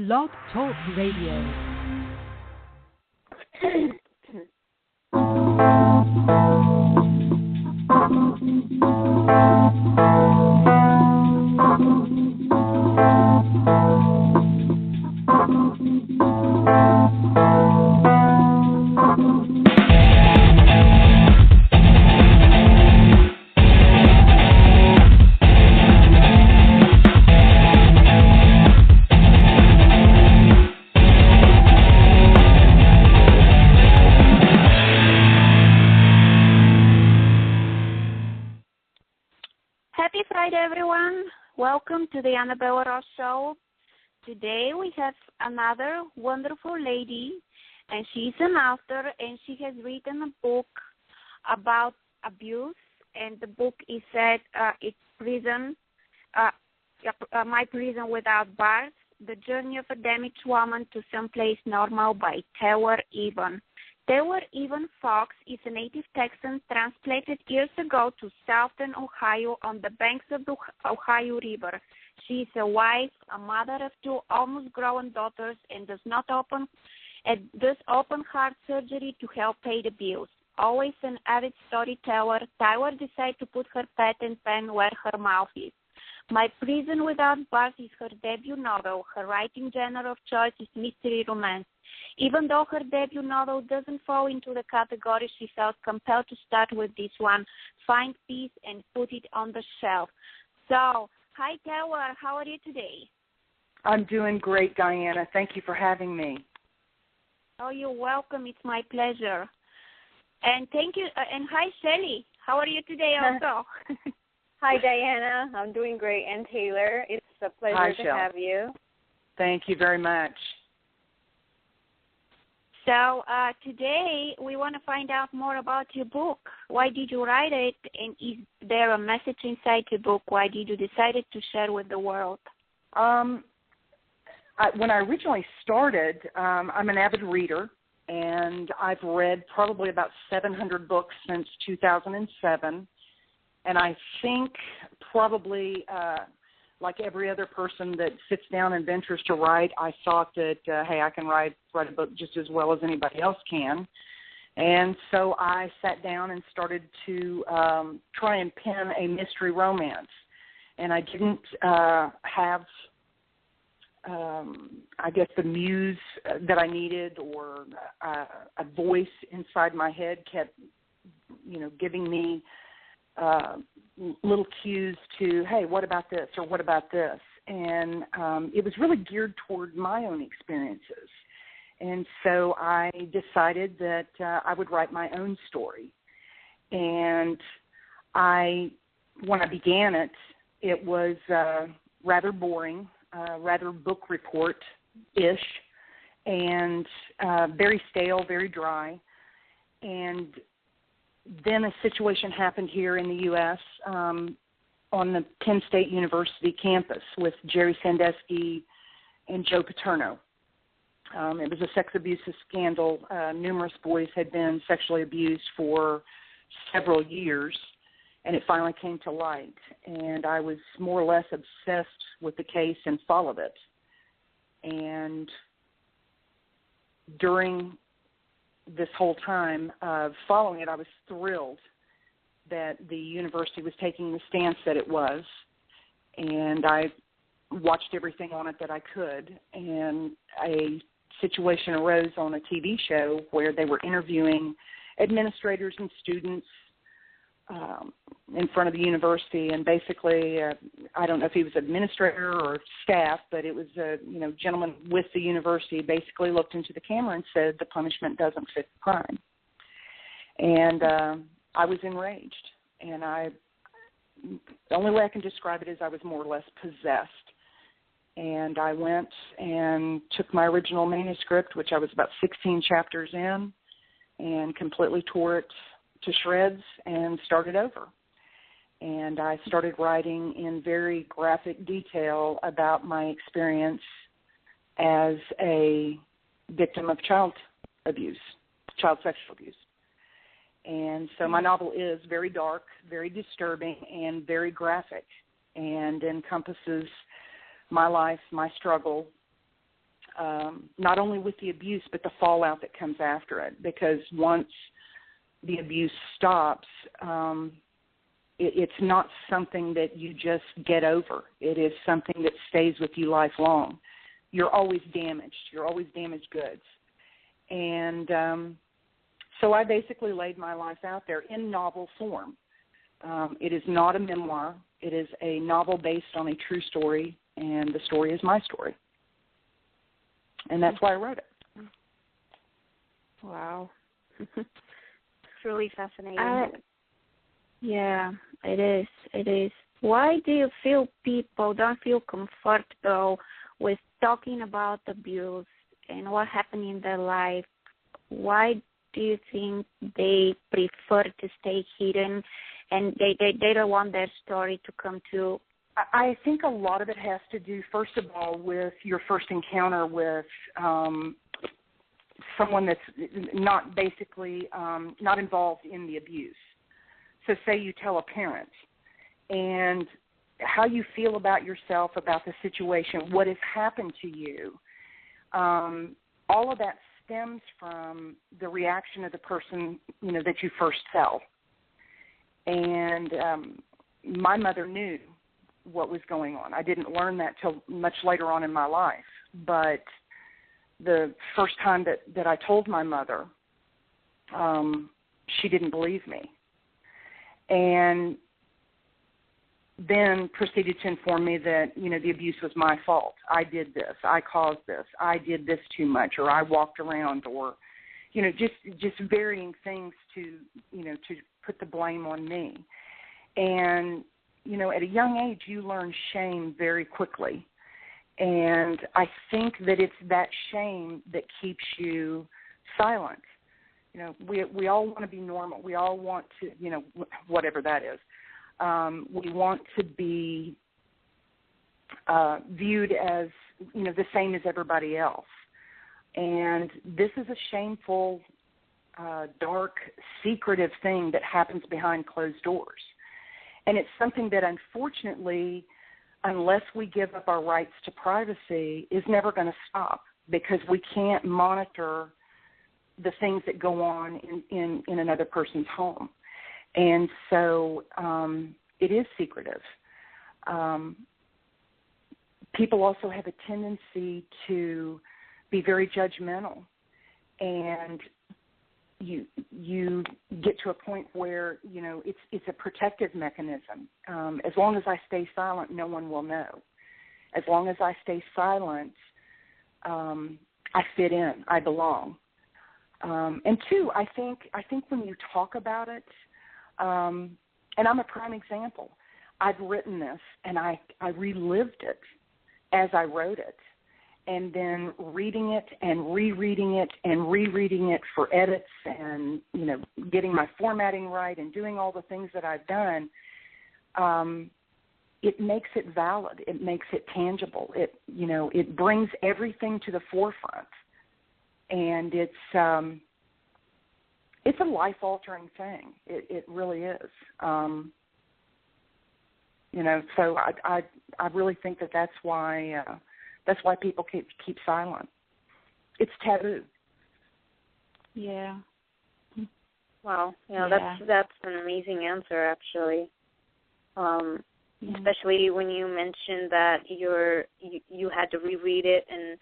Blog Talk Radio. Welcome to the Annabella Ross Show. Today we have another wonderful lady, and she's an author, and she has written a book about abuse, and the book is said it's prison, My Prison Without Bars, The Journey of a Damaged Woman to Someplace Normal by Tylor Evan. Tylor Evan Fulks is a native Texan transplanted years ago to southern Ohio on the banks of the Ohio River. She is a wife, a mother of two almost grown daughters, and does open heart surgery to help pay the bills. Always an avid storyteller, Tylor decided to put her pen and pen where her mouth is. My Prison Without Bars is her debut novel. Her writing genre of choice is mystery romance. Even though her debut novel doesn't fall into the category, she felt compelled to start with this one, find peace, and put it on the shelf. So, hi, Tylor. How are you today? I'm doing great, Diana. Thank you for having me. Oh, you're welcome. It's my pleasure. And thank you. And hi, Shelly. How are you today also? Hi, Diana. I'm doing great. And Taylor, it's a pleasure to have you. Thank you very much. So today we want to find out more about your book. Why did you write it, and is there a message inside your book? Why did you decide to share with the world? When I originally started, I'm an avid reader, and I've read probably about 700 books since 2007. And I think probably like every other person that sits down and ventures to write, I thought that, hey, I can write a book just as well as anybody else can. And so I sat down and started to try and pen a mystery romance. And I didn't have, I guess, the muse that I needed, or a voice inside my head kept, giving me little cues to, hey, what about this, or what about this? And it was really geared toward my own experiences. And so I decided that I would write my own story. And when I began it, it was rather boring, rather book report-ish, and very stale, very dry. And then a situation happened here in the U.S. On the Penn State University campus with Jerry Sandusky and Joe Paterno. It was a sex abuse scandal. Numerous boys had been sexually abused for several years, and it finally came to light. And I was more or less obsessed with the case and followed it. And during this whole time of following it, I was thrilled that the university was taking the stance that it was, and I watched everything on it that I could, and a situation arose on a TV show where they were interviewing administrators and students in front of the university, and basically, I don't know if he was administrator or staff, but it was a gentleman with the university basically looked into the camera and said the punishment doesn't fit the crime. And I was enraged, and the only way I can describe it is I was more or less possessed. And I went and took my original manuscript, which I was about 16 chapters in, and completely tore it to shreds and started over. And I started writing in very graphic detail about my experience as a victim of child sexual abuse. And so my novel is very dark, very disturbing, and very graphic, and encompasses my life, my struggle, not only with the abuse, but the fallout that comes after it. Because once the abuse stops, it's not something that you just get over. It is something that stays with you lifelong. You're always damaged. You're always damaged goods. And so I basically laid my life out there in novel form. It is not a memoir. It is a novel based on a true story, and the story is my story. And that's why I wrote it. Wow. Truly fascinating. Yeah, it is. It is. Why do you feel people don't feel comfortable with talking about abuse and what happened in their life? Why do you think they prefer to stay hidden and they don't want their story to come to? I think a lot of it has to do, first of all, with your first encounter with someone that's not basically not involved in the abuse. So say you tell a parent, and how you feel about yourself, about the situation, what has happened to you, all of that stems from the reaction of the person, that you first tell. And my mother knew what was going on. I didn't learn that till much later on in my life. But the first time that I told my mother, she didn't believe me. And then proceeded to inform me that, the abuse was my fault. I did this. I caused this. I did this too much, or I walked around, or, just varying things to put the blame on me. And, at a young age, you learn shame very quickly. And I think that it's that shame that keeps you silent. We all want to be normal. We all want to, whatever that is. We want to be viewed as, the same as everybody else. And this is a shameful, dark, secretive thing that happens behind closed doors. And it's something that, unfortunately, unless we give up our rights to privacy, is never going to stop, because we can't monitor the things that go on in another person's home. And so it is secretive. People also have a tendency to be very judgmental, and you get to a point where, it's a protective mechanism. As long as I stay silent, no one will know. As long as I stay silent, I fit in, I belong. And two, I think when you talk about it, and I'm a prime example. I've written this, and I relived it as I wrote it, and then reading it and rereading it and rereading it for edits and, getting my formatting right and doing all the things that I've done, it makes it valid. It makes it tangible. It brings everything to the forefront. And it's a life-altering thing. It really is. So I really think that's why people keep silent. It's taboo. Yeah. Wow. That's an amazing answer, actually. Especially when you mentioned that you had to reread it and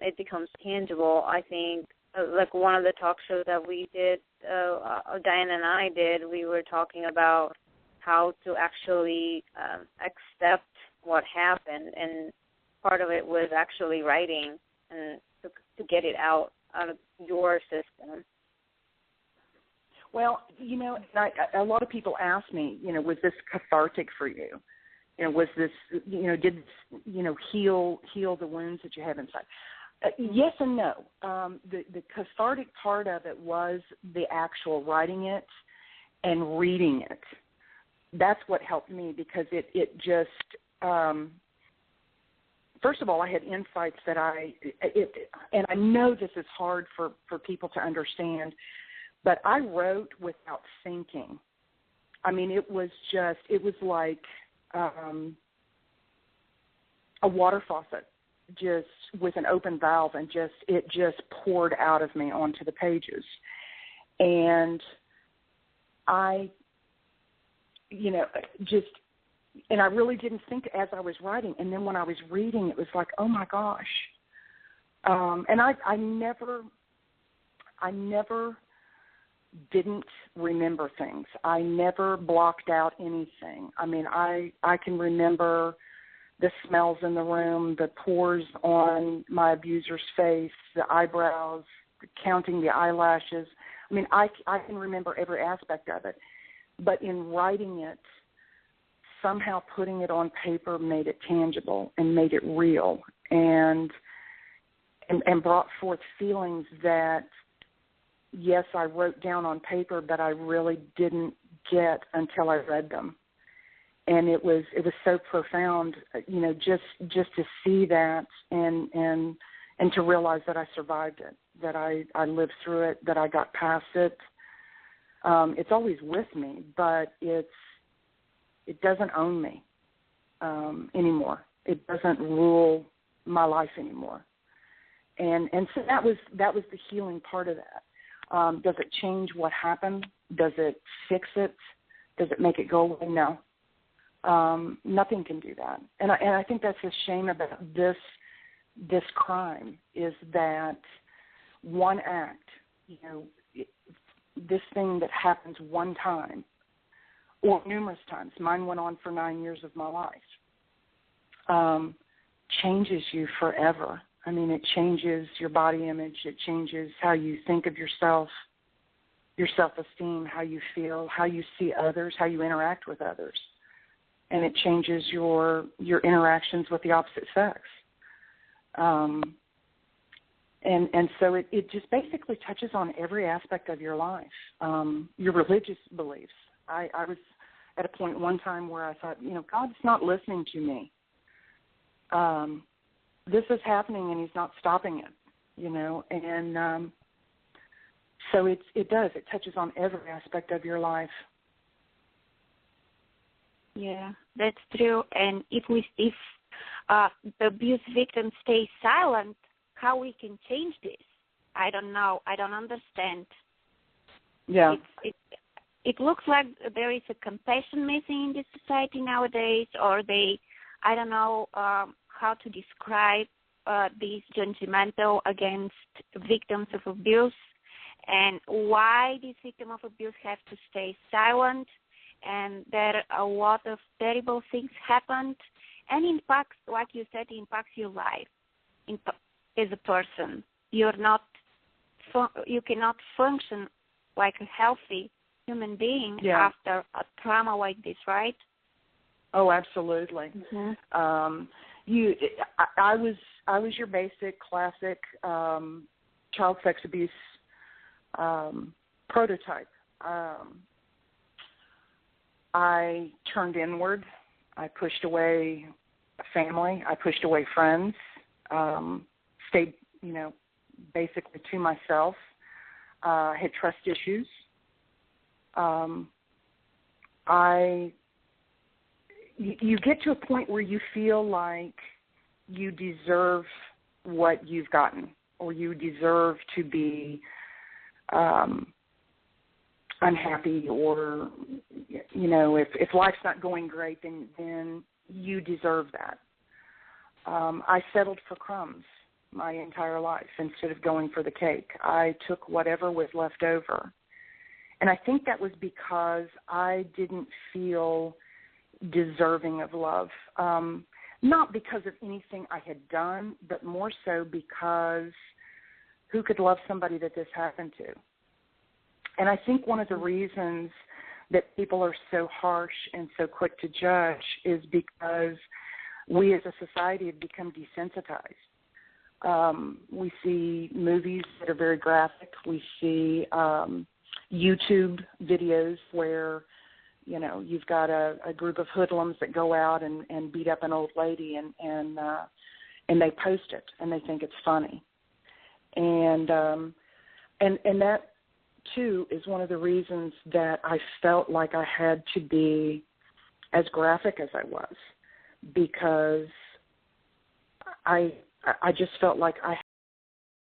it becomes tangible. I think, like one of the talk shows that we did, Diana and I did, we were talking about how to actually accept what happened, and part of it was actually writing and to get it out of your system. Well, a lot of people ask me, was this cathartic for you? Was this, did this, heal the wounds that you have inside? Yes and no. The cathartic part of it was the actual writing it and reading it. That's what helped me, because it just, first of all, I had insights that and I know this is hard for people to understand, but I wrote without thinking. I mean, it was like a water faucet. just with an open valve, and it just poured out of me onto the pages. And I, and I really didn't think as I was writing. And then when I was reading, it was like, oh my gosh. And I never didn't remember things. I never blocked out anything. I mean, I can remember the smells in the room, the pores on my abuser's face, the eyebrows, counting the eyelashes. I mean, I can remember every aspect of it. But in writing it, somehow putting it on paper made it tangible and made it real, and brought forth feelings that, yes, I wrote down on paper, but I really didn't get until I read them. And it was so profound, just to see that and to realize that I survived it, that I lived through it, that I got past it. It's always with me, but it doesn't own me anymore. It doesn't rule my life anymore. And so that was the healing part of that. Does it change what happened? Does it fix it? Does it make it go away? No. Nothing can do that. And I think that's a shame about this crime, is that one act, this thing that happens one time or numerous times, mine went on for 9 years of my life, changes you forever. I mean, it changes your body image. It changes how you think of yourself, your self-esteem, how you feel, how you see others, how you interact with others. And it changes your interactions with the opposite sex. And so it just basically touches on every aspect of your life, your religious beliefs. I was at a point one time where I thought, God's not listening to me. This is happening and he's not stopping it, and so it touches on every aspect of your life. Yeah, that's true. And if the abuse victim stays silent, how we can change this? I don't know. I don't understand. Yeah. It looks like there is a compassion missing in this society nowadays, or I don't know how to describe these judgmental against victims of abuse, and why these victims of abuse have to stay silent, and that a lot of terrible things happened, and impacts, like you said, impacts your life as a person. You cannot function like a healthy human being after a trauma like this, right? Oh, absolutely. Mm-hmm. I was your basic, classic child sex abuse prototype. I turned inward. I pushed away family. I pushed away friends. Stayed, basically to myself. Had trust issues. You get to a point where you feel like you deserve what you've gotten, or you deserve to be unhappy, or, if life's not going great, then you deserve that. I settled for crumbs my entire life instead of going for the cake. I took whatever was left over. And I think that was because I didn't feel deserving of love. Not because of anything I had done, but more so because who could love somebody that this happened to? And I think one of the reasons that people are so harsh and so quick to judge is because we as a society have become desensitized. We see movies that are very graphic. We see YouTube videos where, you've got a group of hoodlums that go out and beat up an old lady and they post it and they think it's funny. And that too is one of the reasons that I felt like I had to be as graphic as I was, because I I just felt like I